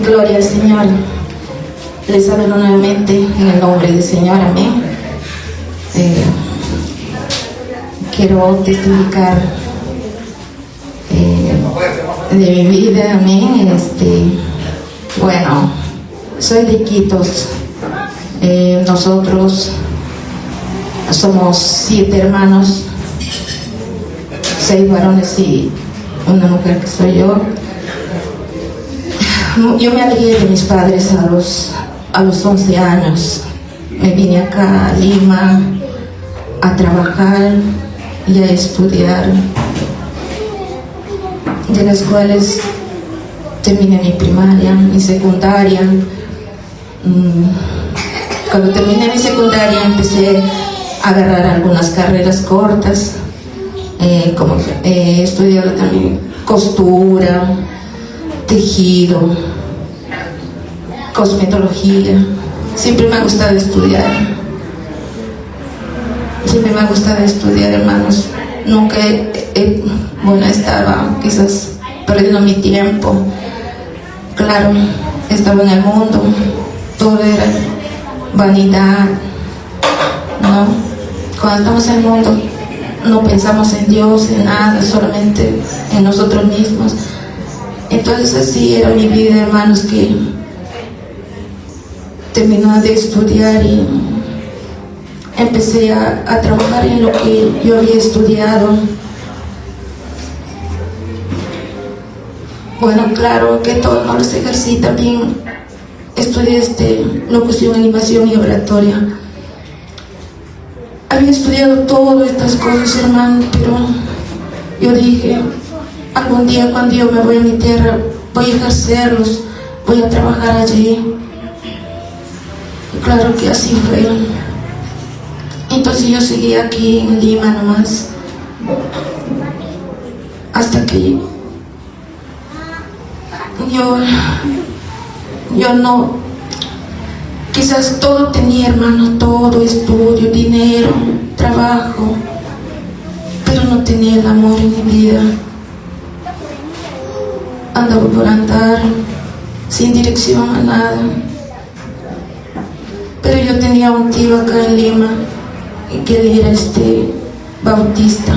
Gloria al Señor. Les hablo nuevamente en el nombre del Señor, amén. Quiero testificar de mi vida, amén. Bueno, soy de Iquitos. Nosotros somos 7 hermanos, 6 varones y una mujer que soy yo. Yo me alejé de mis padres a los 11 años. Me vine acá a Lima a trabajar y a estudiar, de las cuales terminé mi primaria, mi secundaria. Cuando terminé mi secundaria empecé a agarrar algunas carreras cortas, como he estudiado también costura, tejido, cosmetología. Siempre me ha gustado estudiar. Siempre me ha gustado estudiar, hermanos. Nunca estaba quizás perdiendo mi tiempo. Claro, estaba en el mundo. Todo era vanidad, ¿no? Cuando estamos en el mundo no pensamos en Dios, en nada, solamente en nosotros mismos. Entonces así era mi vida, hermanos, que terminé de estudiar y empecé a trabajar en lo que yo había estudiado. Bueno, claro que todo no los ejercí. También estudié locución, animación y oratoria. Había estudiado todas estas cosas, hermano, pero yo dije, algún día cuando yo me voy a mi tierra, voy a ejercerlos, voy a trabajar allí. Y claro que así fue. Entonces yo seguí aquí en Lima nomás, hasta que yo no, quizás todo tenía, hermano, todo, estudio, dinero, trabajo, pero no tenía el amor en mi vida. Andaba por andar, sin dirección a nada. Pero yo tenía un tío acá en Lima, que él era bautista.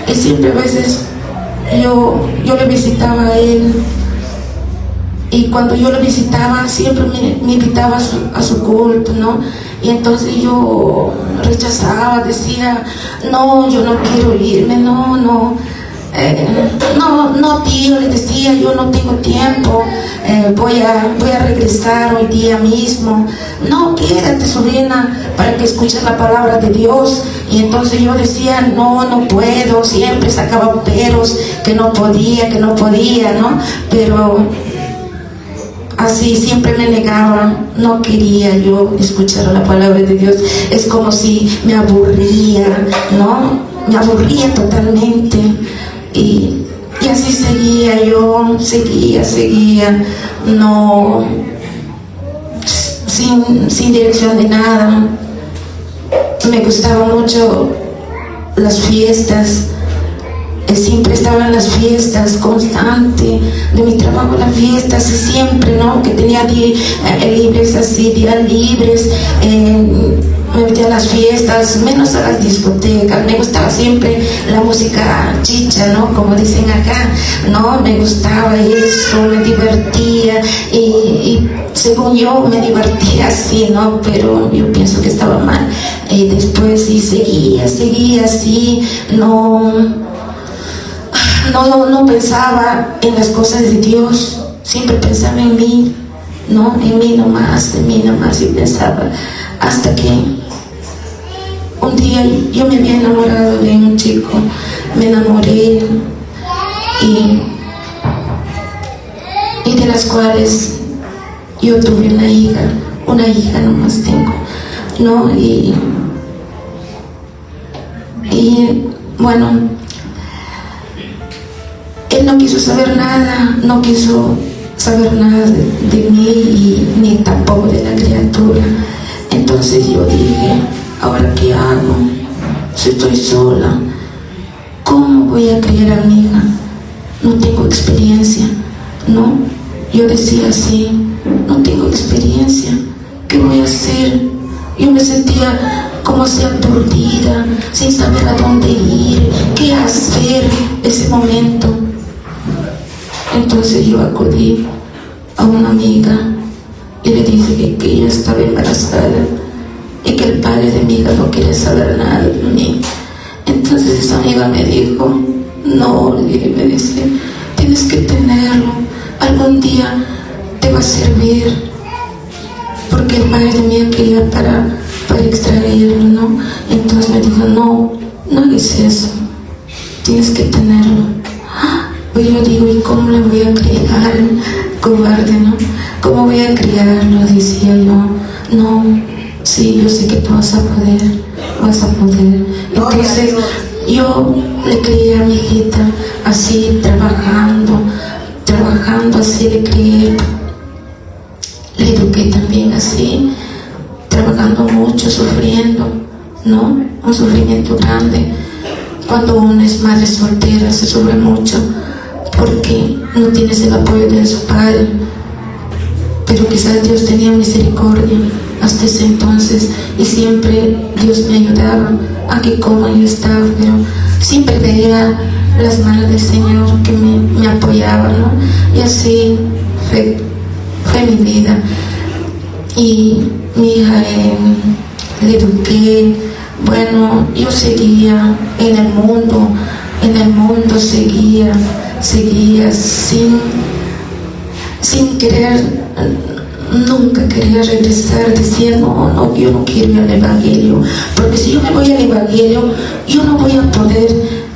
Y siempre a veces yo le visitaba a él. Y cuando yo lo visitaba, siempre me invitaba a su culto, ¿no? Y entonces yo rechazaba, decía, no, yo no quiero irme, no, tío, le decía, yo no tengo tiempo, voy a regresar hoy día mismo. No, quédate, sobrina, para que escuches la palabra de Dios. Y entonces yo decía, no puedo, siempre sacaba peros, que no podía, ¿no? Pero así siempre me negaba, no quería yo escuchar la palabra de Dios. Es como si me aburría, ¿no? Me aburría totalmente. Y así seguía yo, seguía, no, sin dirección de nada. Me gustaban mucho las fiestas. Siempre estaba en las fiestas, constante, de mi trabajo las fiestas, y siempre, ¿no? Que tenía días libres, me metía a las fiestas, menos a las discotecas. Me gustaba siempre la música chicha, ¿no? Como dicen acá, ¿no? Me gustaba eso, me divertía, y según yo me divertía así, ¿no? Pero yo pienso que estaba mal. Y después sí seguía así, no pensaba en las cosas de Dios, siempre pensaba en mí, ¿no? En mí nomás, y pensaba, hasta que un día yo me había enamorado de un chico, me enamoré, y de las cuales yo tuve una hija nomás tengo, ¿no? Y bueno, él no quiso saber nada de mí, ni tampoco de la criatura. Entonces yo dije, ¿ahora qué hago? Si estoy sola, ¿cómo voy a criar a mi hija? No tengo experiencia, ¿no? yo decía así, no tengo experiencia, ¿qué voy a hacer? Yo me sentía como así aturdida, sin saber a dónde ir, qué hacer ese momento. Entonces yo acudí a una amiga y le dije que ella estaba embarazada y que el padre de mi hija no quería saber nada de mí. Entonces esa amiga me dijo, no, me dice, tienes que tenerlo, algún día te va a servir, porque el padre de mi hija quería para extraerlo, ¿no? Entonces me dijo, no hagas eso, tienes que tenerlo. Pues yo digo, ¿y cómo le voy a criar? Cobarde, ¿no? ¿Cómo voy a criarlo? Decía yo. No, sí, yo sé que tú vas a poder. Entonces yo le crié a mi hijita así, trabajando así, le crié, le eduqué también así, trabajando mucho, sufriendo, ¿no? Un sufrimiento grande. Cuando uno es madre soltera se sufre mucho porque no tienes el apoyo de su padre, pero quizás Dios tenía misericordia hasta ese entonces y siempre Dios me ayudaba a que como yo estaba, pero siempre veía las manos del Señor que me apoyaban, ¿no? Y así fue mi vida. Y mi hija le eduqué. Bueno, yo seguía en el mundo seguía sin querer, nunca quería regresar. Decía, no, yo no quiero ir al Evangelio, porque si yo me voy al Evangelio, yo no voy a poder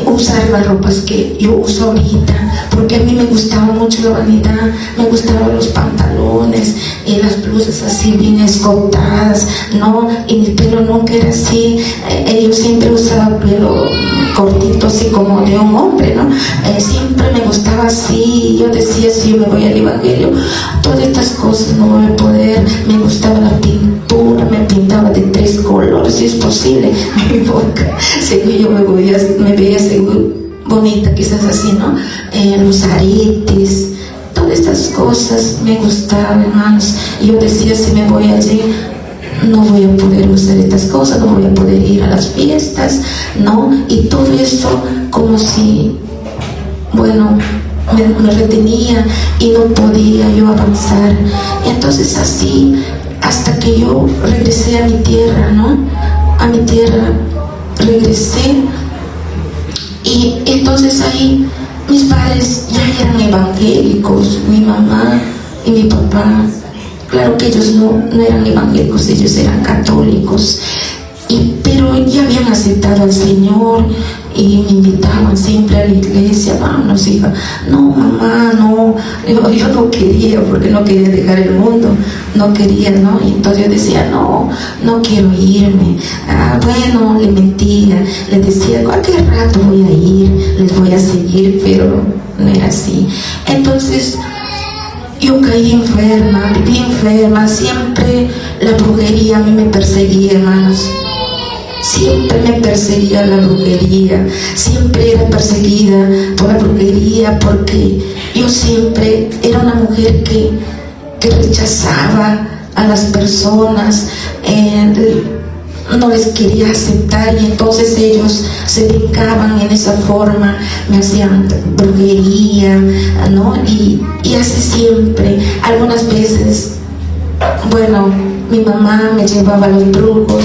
usar las ropas que yo uso ahorita, porque a mí me gustaba mucho la vanidad, me gustaban los pantalones y las blusas así bien escotadas, ¿no? Y mi pelo nunca era así, yo siempre usaba pelo cortito así como de un hombre, ¿no? Siempre me gustaba así. Yo decía, si yo me voy al Evangelio, todas estas cosas no voy a poder. Me gustaba la pintura, me pintaba de 3 colores, si es posible, mi boca. Según yo me veía según bonita, quizás así, ¿no? Los aretes, todas estas cosas me gustaban, hermanos. Y yo decía, si me voy allí, no voy a poder usar estas cosas, no voy a poder ir a las fiestas, ¿no? Y todo eso como si, bueno, me retenía y no podía yo avanzar. Y entonces así, hasta que yo regresé a mi tierra, ¿no? A mi tierra regresé. Y entonces ahí mis padres ya eran evangélicos, mi mamá y mi papá. Claro que ellos no eran evangélicos, ellos eran católicos, pero ya habían aceptado al Señor y me invitaban siempre a la iglesia. Vamos, hija. No, mamá, no. Yo no quería, porque no quería dejar el mundo, no quería, ¿no? Y entonces yo decía, no quiero irme. Bueno, le mentía, le decía, cualquier rato voy a ir, les voy a seguir, pero no era así. Entonces yo caí enferma, viví enferma, siempre la brujería a mí me perseguía, hermanos. Siempre me perseguía la brujería, siempre era perseguida por la brujería, porque yo siempre era una mujer que rechazaba a las personas, no les quería aceptar, y entonces ellos se brincaban en esa forma, me hacían brujería, ¿no? Y así siempre. Algunas veces, bueno, mi mamá me llevaba a los brujos,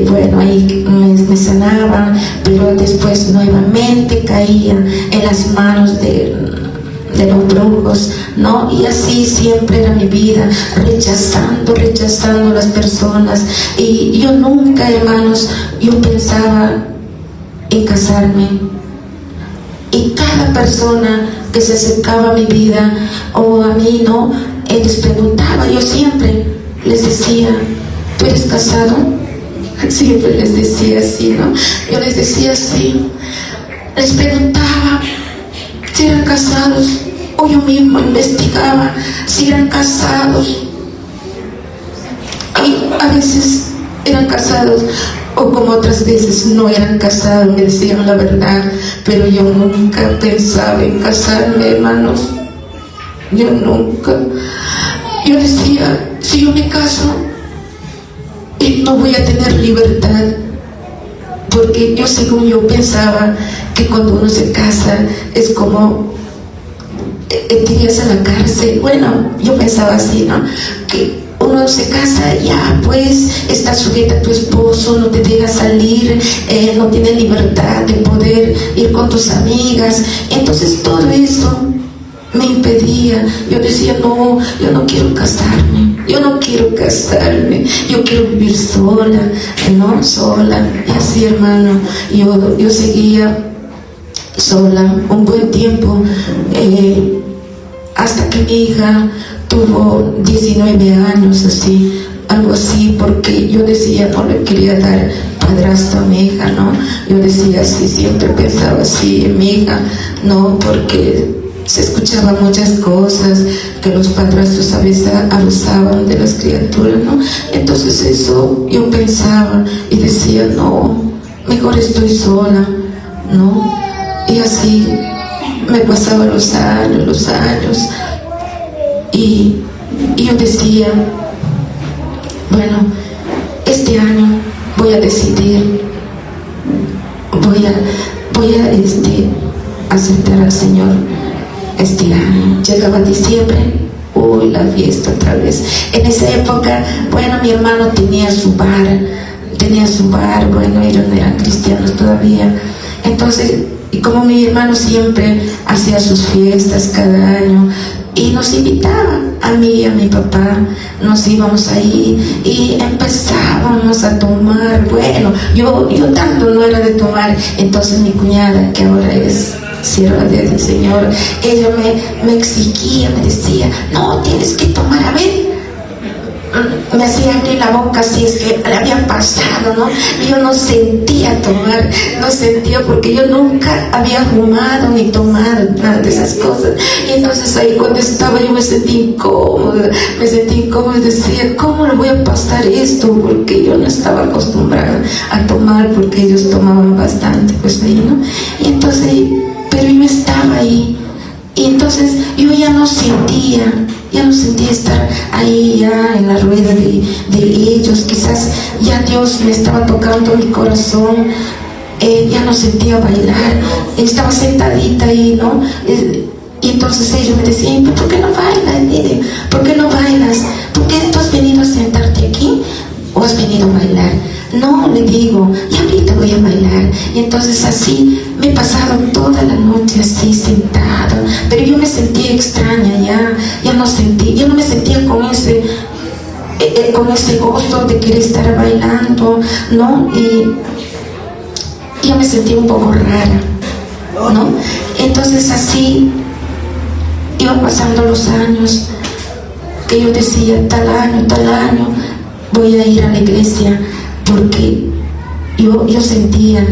bueno, ahí me sanaban, pero después nuevamente caía en las manos de los brujos, ¿no? Y así siempre era mi vida, rechazando a las personas. Y yo nunca, hermanos, yo pensaba en casarme. Y cada persona que se acercaba a mi vida o a mí, ¿no? Les preguntaba, yo siempre les decía, ¿tú eres casado? Siempre les decía así, ¿no? Yo les decía así, les preguntaba si eran casados, o yo mismo investigaba si eran casados, y a veces eran casados, o como otras veces no eran casados, me decían la verdad, pero yo nunca pensaba en casarme, hermanos. yo nunca. Yo decía, si yo me caso, no voy a tener libertad, porque yo, según yo pensaba que cuando uno se casa es como te irías a la cárcel. Bueno, yo pensaba así, ¿no? Que uno se casa, ya pues está sujeta a tu esposo, no te deja salir, no tiene libertad de poder ir con tus amigas. Entonces todo eso me impedía. Yo decía, no, yo no quiero casarme, yo quiero vivir sola, ¿no? Sola. Y así, hermano, yo seguía sola un buen tiempo, hasta que mi hija tuvo 19 años, así, algo así, porque yo decía, no le quería dar padrastro a mi hija, ¿no? Yo decía así, siempre pensaba así en mi hija, ¿no? Porque se escuchaban muchas cosas, que los padrastros a veces abusaban de las criaturas, ¿no? Entonces eso yo pensaba y decía, no, mejor estoy sola, ¿no? Y así me pasaban los años, y yo decía, bueno, este año voy a decidir, voy a aceptar al Señor este año. Llegaba diciembre, uy, la fiesta otra vez. En esa época, bueno, mi hermano tenía su bar, bueno, ellos no eran cristianos todavía. Entonces, y como mi hermano siempre hacía sus fiestas cada año y nos invitaba a mí y a mi papá, nos íbamos ahí y empezábamos a tomar. Bueno, yo tanto no era de tomar. Entonces mi cuñada, que ahora es sierva del Señor, ella me exigía, me decía, no, tienes que tomar, a ver, me hacía abrir la boca así, es que le había pasado, ¿no? Y yo no sentía tomar, no sentía, porque yo nunca había fumado ni tomado nada de esas cosas. Y entonces ahí cuando estaba yo me sentí incómoda y decía, ¿cómo le voy a pasar esto? Porque yo no estaba acostumbrada a tomar, porque ellos tomaban bastante, pues ahí, ¿no? Y entonces, pero yo estaba ahí, y entonces yo ya no sentía estar ahí ya en la rueda de ellos. Quizás ya Dios me estaba tocando mi corazón, ya no sentía bailar, estaba sentadita ahí, ¿no? Y entonces ellos me decían, ¿por qué no bailas? Mire, ¿por qué no bailas? ¿Por qué tú has venido a sentarte aquí o has venido a bailar? No, le digo, y ahorita voy a bailar. Y entonces así me he pasado toda la noche así sentada, pero yo me sentía extraña, yo no me sentía con ese gozo de querer estar bailando, ¿no? Y yo me sentía un poco rara, ¿no? Entonces así iban pasando los años, que yo decía, tal año voy a ir a la iglesia, porque yo sentía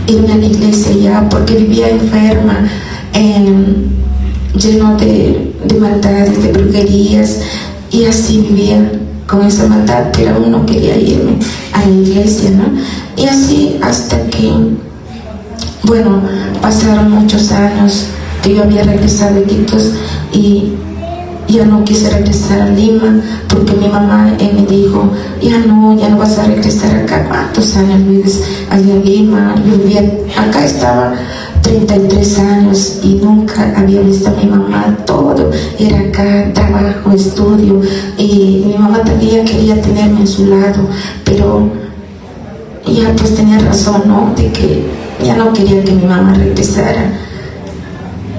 irme a la iglesia ya, porque vivía enferma, lleno de maldades, de brujerías, y así vivía con esa maldad, pero aún no quería irme a la iglesia, ¿no? Y así hasta que, bueno, pasaron muchos años que yo había regresado a Iquitos, y ya no quise regresar a Lima, porque mi mamá me dijo, ya no vas a regresar acá. ¿Cuántos años vives allá en Lima? Yo vivía acá, estaba 33 años y nunca había visto a mi mamá. Todo era acá, trabajo, estudio, y mi mamá también quería tenerme a su lado, pero ya pues tenía razón, ¿no? De que ya no quería que mi mamá regresara.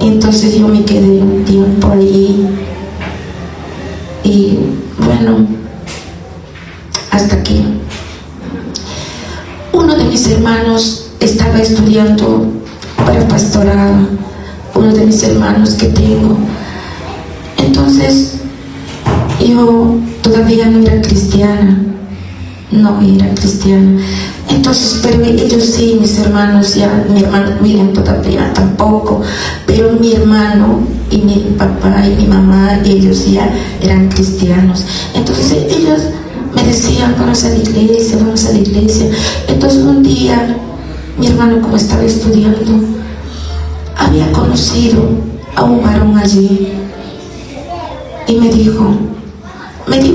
Entonces yo me quedé un tiempo ahí. Y bueno, hasta que uno de mis hermanos estaba estudiando para pastorado, uno de mis hermanos que tengo. Entonces yo todavía no era cristiana. Entonces, pero ellos sí, mis hermanos ya, mi hermano William todavía tampoco, pero mi hermano y mi papá y mi mamá, ellos ya eran cristianos. Entonces ellos me decían, vamos a la iglesia. Entonces un día mi hermano, como estaba estudiando, había conocido a un varón allí, y me dijo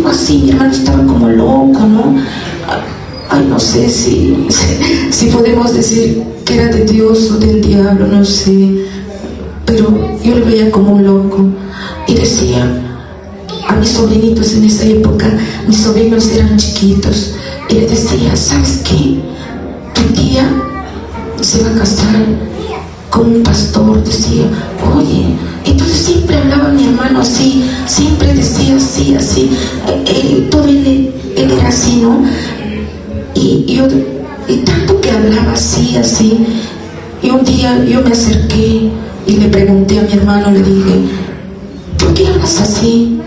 así, mi hermano estaba como loco, ¿no? Ay, no sé si podemos decir que era de Dios o del diablo, no sé, pero yo lo veía como un loco y decía a mis sobrinitos en esa época, mis sobrinos eran chiquitos, y le decía, ¿sabes qué? Tu tía se va a casar con un pastor, decía, oye, entonces siempre hablaba mi hermano así, siempre decía así, todo él era así, ¿no? Y tanto que hablaba así, y un día yo me acerqué y le pregunté a mi hermano, le dije, ¿por qué hablas así?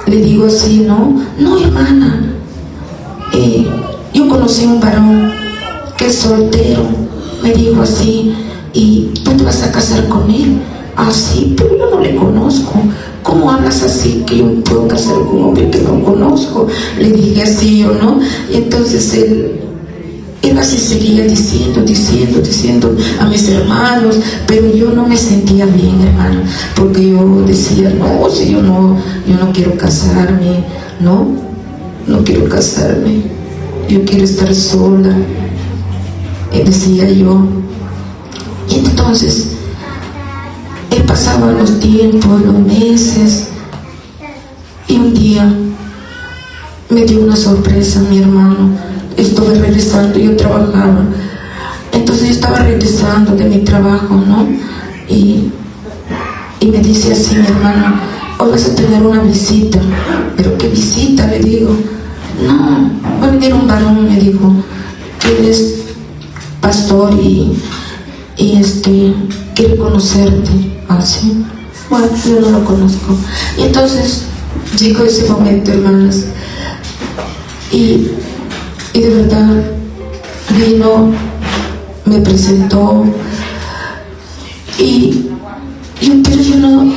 Le digo así, no hermana, yo conocí a un varón que es soltero, me dijo así, y tú te vas a casar con él. Así, pero yo no le conozco. ¿Cómo hablas así que yo me puedo casar con un hombre que no conozco? Le dije así, yo no. Y entonces él así seguía diciendo a mis hermanos, pero yo no me sentía bien, hermano, porque yo decía, no, si yo no quiero casarme, no quiero casarme, yo quiero estar sola, decía yo. Y entonces pasaban los tiempos, los meses, y un día me dio una sorpresa mi hermano. Estuve regresando, yo trabajaba, entonces yo estaba regresando de mi trabajo, ¿no? Y me dice así mi hermano, hoy vas a tener una visita. ¿Pero qué visita? Le digo, no, va a venir un varón, me dijo, que él es pastor y quiere conocerte. Así, bueno, yo no lo conozco. Y entonces llegó ese momento, hermanas, y de verdad vino, me presentó, pero yo no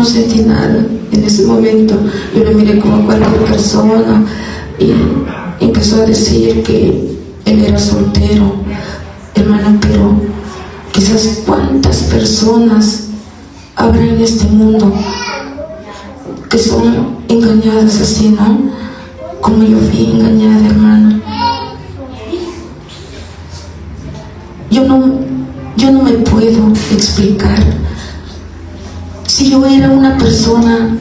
sentí nada en ese momento. Yo lo miré como cualquier persona y empezó a decir que él era soltero, hermana, pero quizás cuántas personas habrá en este mundo que son engañadas así, ¿no? Como yo fui engañada, hermana. Yo no me puedo explicar. Si yo era una persona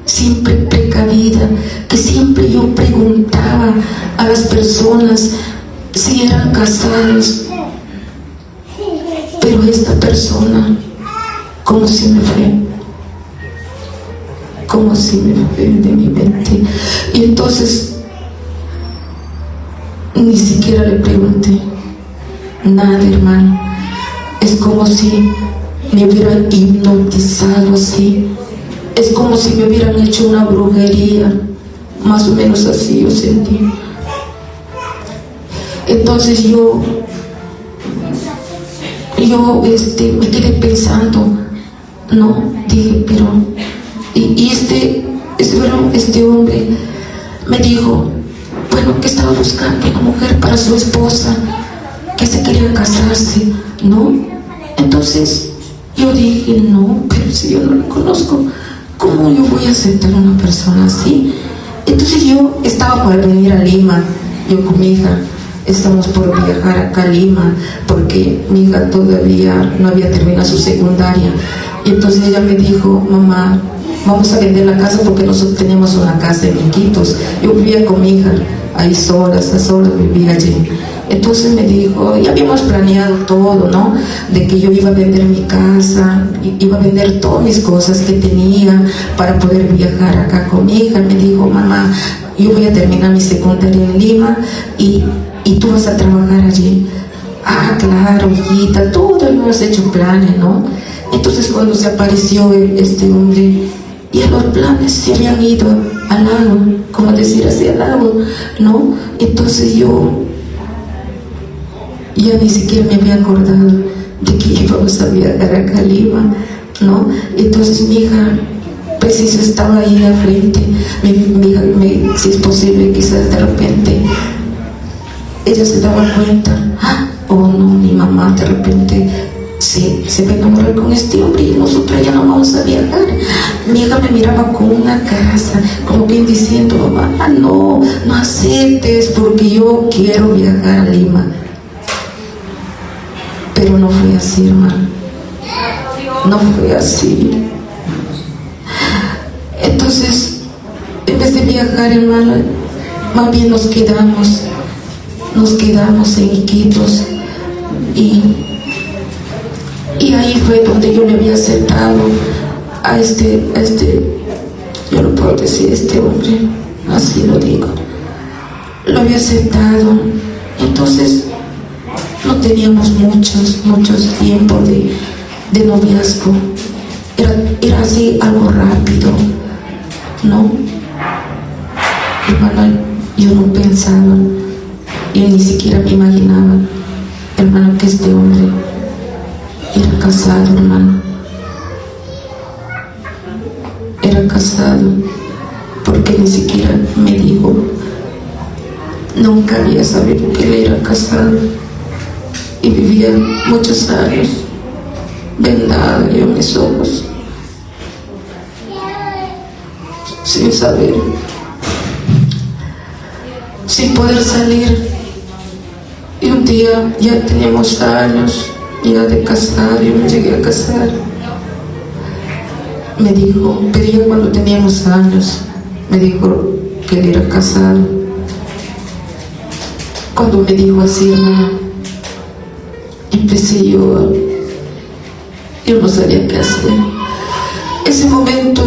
siempre precavida, que siempre yo preguntaba a las personas si eran casados, pero esta persona, como si me fue de mi mente. Y entonces ni siquiera le pregunté nada, hermano. Es como si me hubieran hipnotizado así, es como si me hubieran hecho una brujería, más o menos así yo sentí. Entonces yo me quedé pensando, no, dije, pero este hombre me dijo, bueno, que estaba buscando una mujer para su esposa, que se quería casarse, ¿no? Entonces yo dije, no, pero si yo no la conozco, ¿cómo yo voy a aceptar a una persona así? Entonces yo estaba por venir a Lima, yo con mi hija, estamos por viajar acá a Lima, porque mi hija todavía no había terminado su secundaria. Y entonces ella me dijo, mamá, vamos a vender la casa porque nosotros teníamos una casa en Iquitos. Yo vivía con mi hija, ahí solas vivía allí. Entonces me dijo, ya habíamos planeado todo, ¿no? De que yo iba a vender mi casa, iba a vender todas mis cosas que tenía para poder viajar acá con mi hija. Me dijo, mamá, yo voy a terminar mi secundaria en Lima y tú vas a trabajar allí. Ah, claro, hijita, todo hemos hecho planes, ¿no? Entonces cuando se apareció este hombre, ya los planes se habían ido al lago, como decir así, al lago, ¿no? Entonces yo ya ni siquiera me había acordado de que íbamos a viajar acá a Lima, ¿no? Entonces mi hija preciso estaba ahí al frente. Mi hija, si es posible, quizás de repente ella se daba cuenta, oh no, mi mamá de repente se va a enamorar con este hombre y nosotros ya no vamos a viajar. Mi hija me miraba con una casa, como bien diciendo, mamá, no aceptes porque yo quiero viajar a Lima. Pero no fue así, hermano. No fue así. Entonces, en vez de viajar, hermano, más bien nos quedamos en Iquitos, y ahí fue donde yo le había aceptado a este, yo no puedo decir este hombre, así lo digo, lo había aceptado. Entonces no teníamos muchos tiempos de noviazgo, era así algo rápido, ¿no? Hermano, yo no pensaba, yo ni siquiera me imaginaba, hermano, que este hombre era casado, hermano. Era casado, porque ni siquiera me dijo. Nunca había sabido que él era casado. Y vivía muchos años vendado yo mis ojos, sin saber, sin poder salir. Y un día, ya teníamos años ya de casar, yo me llegué a casar. Me dijo, pero ya cuando teníamos años, me dijo que él era casado. Cuando me dijo así, hermano, empecé yo no sabía qué hacer. Ese momento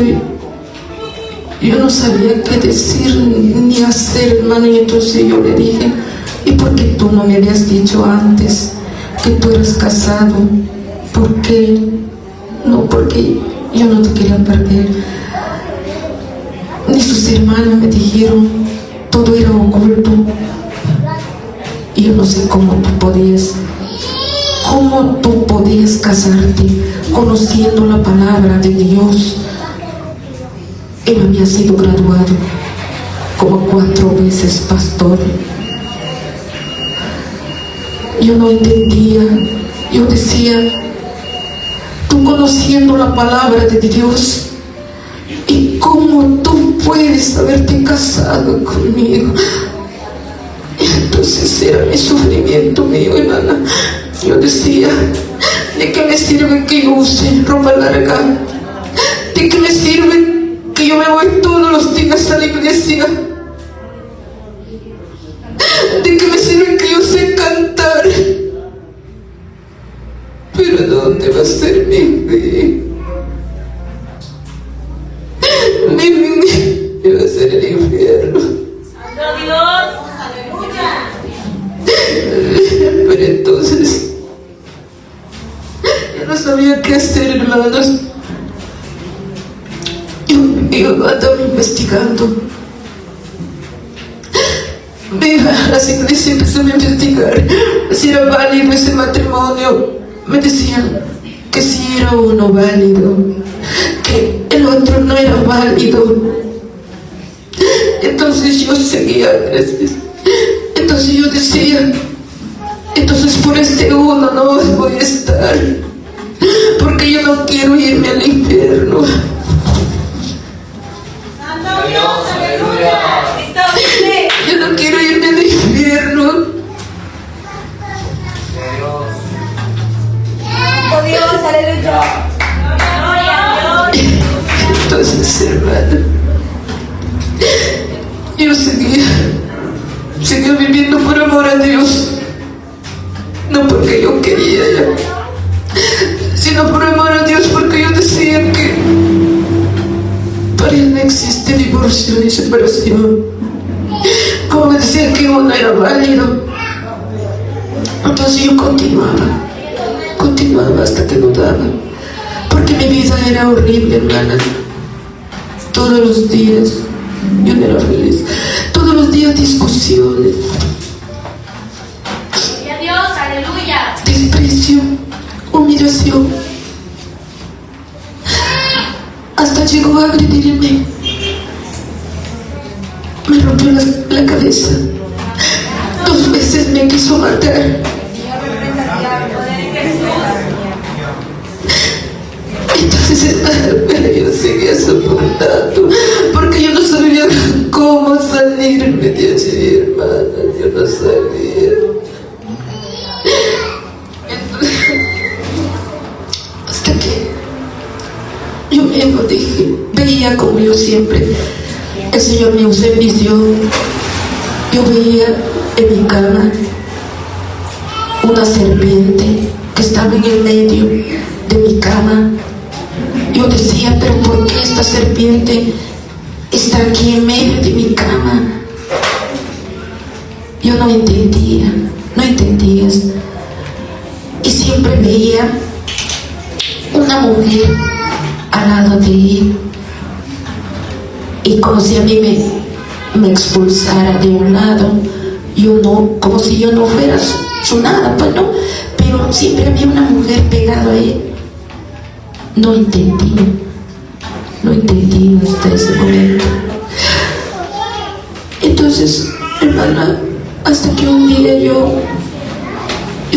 yo no sabía qué decir ni hacer, hermano, y entonces yo le dije, ¿y por qué tú no me habías dicho antes que tú eras casado? ¿Por qué? No, porque yo no te quería perder. Ni sus hermanos me dijeron, todo era oculto. Y yo no sé cómo tú podías casarte conociendo la palabra de Dios. Él había sido graduado como 4 veces pastor. Yo no entendía, yo decía, tú conociendo la palabra de Dios, ¿y cómo tú puedes haberte casado conmigo? Entonces era mi sufrimiento mío, hermana. Yo decía, ¿de qué me sirve que yo use ropa larga? ¿De qué me sirve que yo me voy todos los días a la iglesia? ¿De qué me sirve que yo sé cantar? Pero ¿dónde va a ser mi fe? Mi fe va a ser el infierno. ¡Santo Dios! ¡Aleluya! Pero entonces yo no sabía qué hacer, hermanos. Yo andaba investigando. Me iba a las iglesias y empecé a investigar si era válido ese matrimonio. Me decían que si era uno válido, que el otro no era válido. Entonces yo seguía, entonces yo decía, entonces por este uno no voy a estar, porque yo no quiero irme al infierno. ¡Santo Dios! ¡Aleluya! Yo no quiero irme al infierno. ¡Santo Dios! ¡Aleluya! ¡Gloria a Dios! Entonces, hermano, yo seguía viviendo por amor a Dios, no porque yo quería ya, sino por amor a Dios, porque yo decía que para él no existe divorcio ni separación. Como me decían que uno era válido, entonces yo continuaba hasta que no daba, porque mi vida era horrible, hermana. Todos los días yo no era feliz, todos los días discusiones, ¡Gloria a Dios! ¡Aleluya! desprecio, humillación. Hasta llegó a agredirme. Me rompió la cabeza. 2 veces me quiso matar. Poder en Jesús. pero yo seguía soportando, porque yo no sabía cómo salirme de allí, hermana, yo no sabía. Hasta que yo mismo dije, veía como yo siempre, el Señor me usó en visión. Yo veía en mi cama una serpiente que estaba en el medio de mi cama. Yo decía, pero ¿por qué esta serpiente está aquí en medio de mi cama? Yo no entendía. Y siempre veía una mujer al lado de él, y como si a mí me expulsara de un lado, yo no, como si yo no fuera su nada, pues no, pero siempre había una mujer pegada a él. No entendía hasta ese momento. Entonces, hermana, hasta que un día yo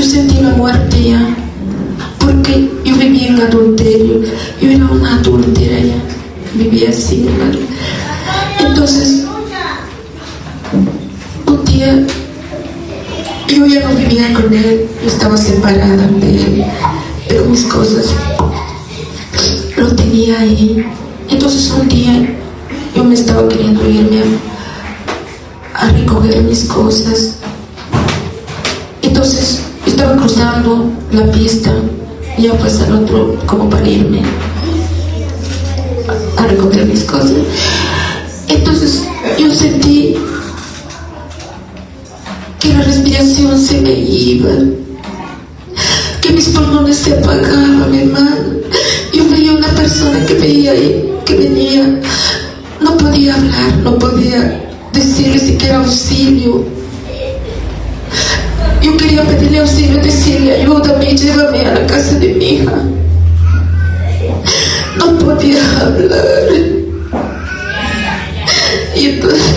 sentí la muerte ya, porque yo vivía en adulterio, yo era una adúltera ya, vivía así, hermana. Entonces, un día yo ya no vivía con él, yo estaba separada de él, pero mis cosas lo tenía ahí. Entonces un día yo me estaba queriendo irme a recoger mis cosas. Entonces estaba cruzando la pista, ya pues al otro, como para irme a recoger mis cosas. Entonces yo sentí que la respiración se me iba, que mis pulmones se apagaban, hermano. Yo veía una persona que veía ahí, que venía, no podía hablar, no podía decirle siquiera auxilio. Yo quería pedirle auxilio, decirle, ayúdame, llévame a la casa de mi hija. No podía hablar. Y entonces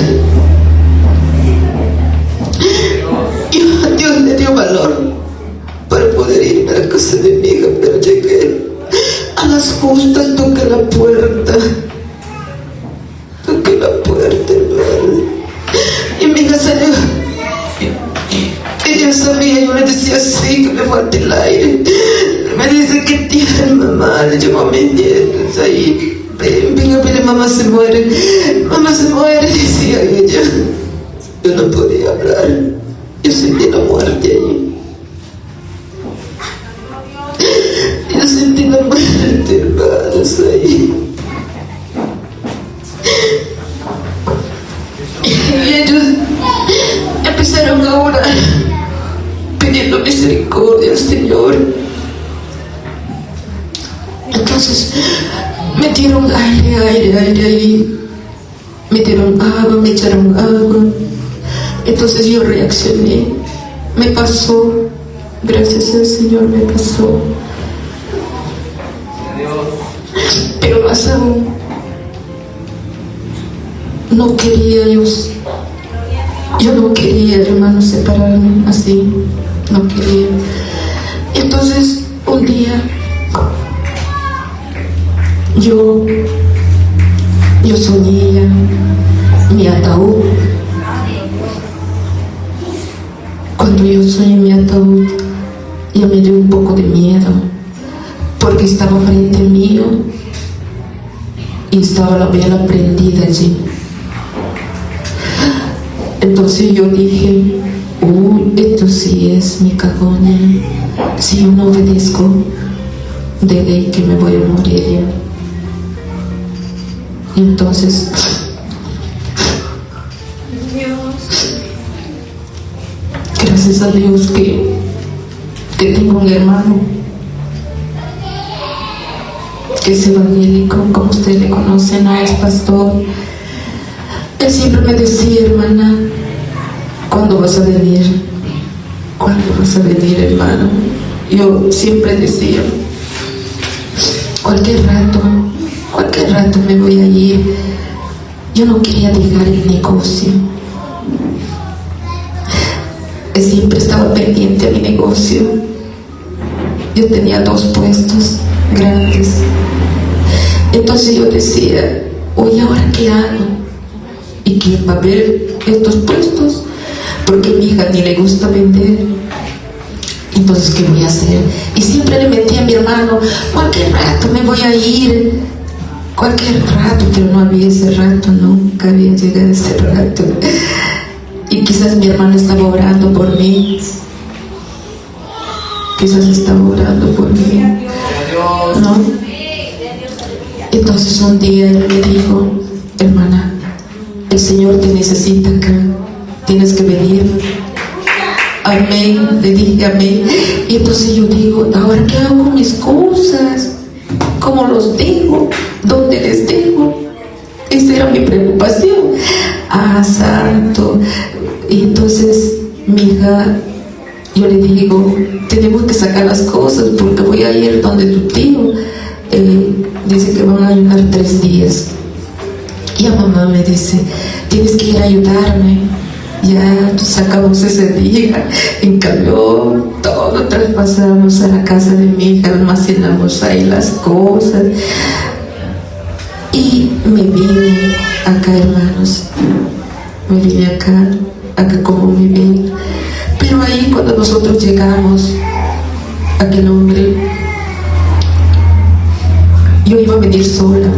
Dios me dio valor para poder irme a la casa de mi hija, pero llegué a las justas, toqué la puerta, hermano. Y mi hija salió. Ella sabía, yo le decía así, que me falta el aire. Me dice, ¿qué tiene mamá? Le llamo a mis nietos ahí. Ven, mamá se muere, decía ella. Yo no podía hablar, yo sentí la muerte ahí. Yo sentí la muerte, hermanos, ahí. Y ellos empezaron a orar, pidiendo misericordia al Señor. Entonces me dieron aire ahí, me dieron agua, me echaron agua. Entonces yo reaccioné, me pasó, gracias al Señor me pasó. Pero más aún, no quería yo no quería, hermano, separarme así, no quería. Entonces un día yo soñé ya mi ataúd. Cuando yo soñé mi ataúd, ya me dio un poco de miedo, porque estaba frente mío y estaba la vela prendida allí. Entonces yo dije, esto sí es mi cagona. Si yo no obedezco, de ley que me voy a morir ya. Y entonces gracias a Dios que tengo un hermano que es evangélico, como usted le conoce, no es pastor. Él siempre me decía, hermana, ¿cuándo vas a venir? ¿Cuándo vas a venir, hermano? Yo siempre decía, cualquier rato me voy a ir. Yo no quería dejar el negocio. Él siempre estaba pendiente a mi negocio. Yo tenía 2 puestos grandes Entonces yo decía, oye, ¿ahora qué hago? ¿Y quién va a ver estos puestos? Porque a mi hija ni le gusta vender. Entonces, ¿qué voy a hacer? Y siempre le metí a mi hermano, cualquier rato me voy a ir, cualquier rato, pero no había ese rato, nunca había llegado ese rato. Y quizás mi hermano estaba orando por mí, quizás estaba orando por mí, ¿no? Entonces un día él me dijo, hermana, el Señor te necesita acá, tienes que venir. Amén, le dije amén. Y entonces yo digo, ¿ahora qué hago con mis cosas? ¿Cómo los dejo? ¿Dónde les dejo? Esa era mi preocupación. Ah, santo. Y entonces mi hija, yo le digo, tenemos que sacar las cosas porque voy a ir donde tu tío. Dice que van a ayudar 3 días. Y a mamá me dice, tienes que ir a ayudarme. Ya sacamos ese día, en cambio todo traspasamos a la casa de mi hija, almacenamos ahí las cosas y me vine acá, hermanos, me vine acá como me ven. Pero ahí cuando nosotros llegamos, aquel hombre, yo iba a venir sola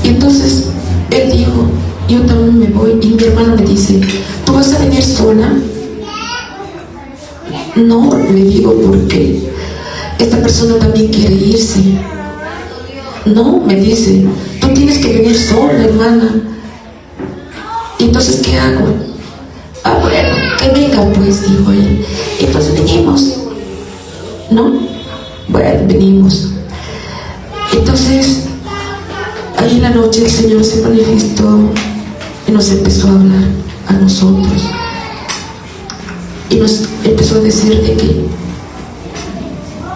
y entonces él dijo, yo también me voy. Y mi hermano me dice, ¿tú vas a venir sola? No, le digo, porque esta persona también quiere irse. No, me dice, tú tienes que venir sola, hermana. Y entonces, ¿qué hago? Ah, bueno, que venga pues, dijo él. Entonces venimos, ¿no? Bueno, venimos. Entonces, ahí en la noche el Señor se manifestó y nos empezó a hablar a nosotros y nos empezó a decir de que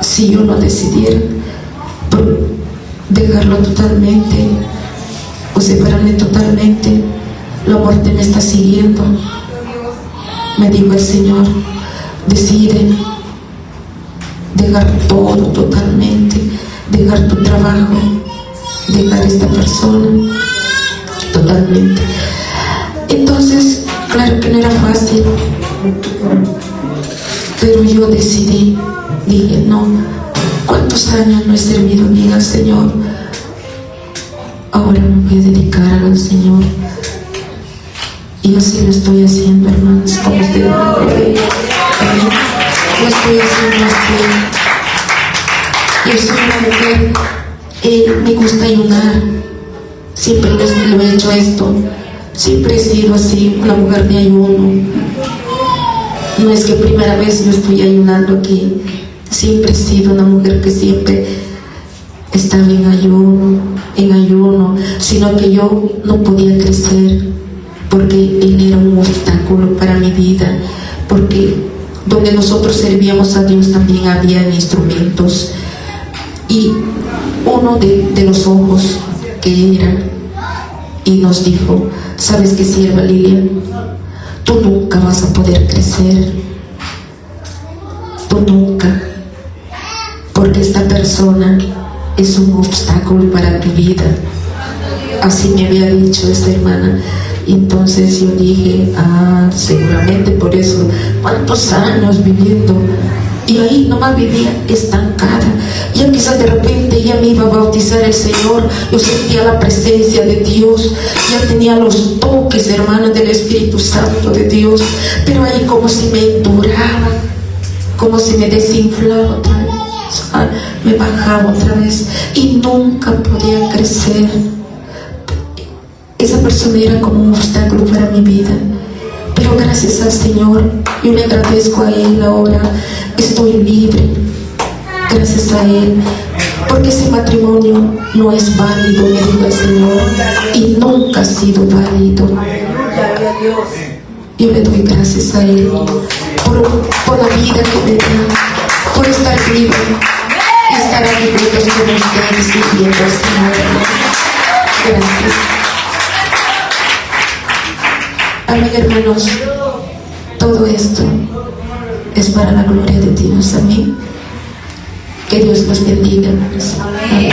si yo no decidiera por dejarlo totalmente o separarme totalmente, la muerte me está siguiendo. Me dijo el Señor, decide dejar todo totalmente, dejar tu trabajo, dejar esta persona totalmente. Entonces, claro que no era fácil, pero yo decidí, dije, no, ¿cuántos años no he servido bien al Señor? Ahora me voy a dedicar al Señor. Y así lo estoy haciendo, hermanos, como ustedes lo ven. Lo estoy haciendo así. Yo soy una mujer, me gusta ayunar. Siempre lo he hecho esto. Siempre he sido así, una mujer de ayuno. No es que primera vez yo estoy ayunando aquí. Siempre he sido una mujer que siempre estaba en ayuno, sino que yo no podía crecer porque él era un obstáculo para mi vida, porque donde nosotros servíamos a Dios también había instrumentos. Y uno de los ojos que era, y nos dijo, ¿sabes qué, sierva Lilian? Tú nunca vas a poder crecer, tú nunca, porque esta persona es un obstáculo para tu vida. Así me había dicho esta hermana. Y entonces yo dije, seguramente por eso, ¿cuántos años viviendo? Y ahí nomás vivía estancada. Ya quizás de repente ya me iba a bautizar el Señor, yo sentía la presencia de Dios, ya tenía los toques, hermanos, del Espíritu Santo de Dios, pero ahí como si me enduraba, como si me desinflaba otra vez, me bajaba otra vez y nunca podía crecer. Esa persona era como un obstáculo para mi vida, pero gracias al Señor, yo le agradezco a Él ahora, estoy libre, gracias a Él, porque ese matrimonio no es válido, me dijo el Señor, y nunca ha sido válido. Yo le doy gracias a Él por la vida que me da, por estar libre y estar aquí juntos con ustedes sirviendo al Señor. Gracias. Amén, hermanos, todo esto es para la gloria de Dios. Amén. Que Dios los bendiga, hermanos. Amén.